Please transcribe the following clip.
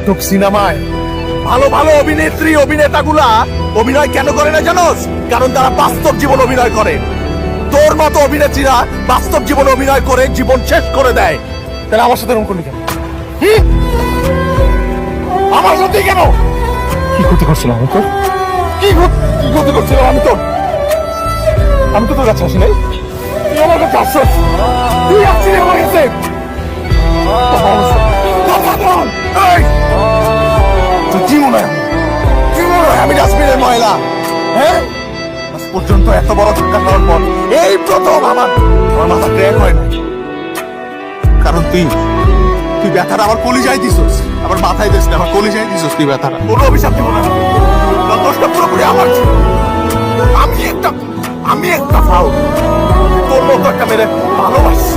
নাটক সিনেমায় ভালো ভালো অভিনেত্রী অভিনেতাগুলা অভিনয় কেন করে না জানোস? কারণ তারা বাস্তব জীবন অভিনয় করে। তোর মতো অভিনেত্রীরা বাস্তব জীবন অভিনয় করে জীবন শেষ করে দেয়। তাহলে আমার সাথে এরকম করলি কেন? আমার সাথে কেন? কি ক্ষতি করছিলাম আমি তোর? কি ক্ষতি করছিলাম আমি তোর? আমি তো তোর কাছে আসি নাই, তুই আমার কাছে আসছিস। তুই আসছিস আমার কাছে। তোর কি মনে হয়? কি মনে হয় আমি ডাস্টবিনের ময়লা? হ্যাঁ, আজ পর্যন্ত এত বড় ধাক্কা খাওয়ার পর এই প্রথম আমার মাথা ক্র্যাক হয় না। কারণ তুই ব্যথাটা আমার কলিজায় দিছস, আমার মাথায় দিস না, আমার কলিজায় দিছস তুই ব্যথাটা। কোনো অভিশাপ দিব না, দোষটা পুরোপুরি আমার ছিল। আমি একটা ফাউল, তোর মতো একটা মেরে ভালোবাসি।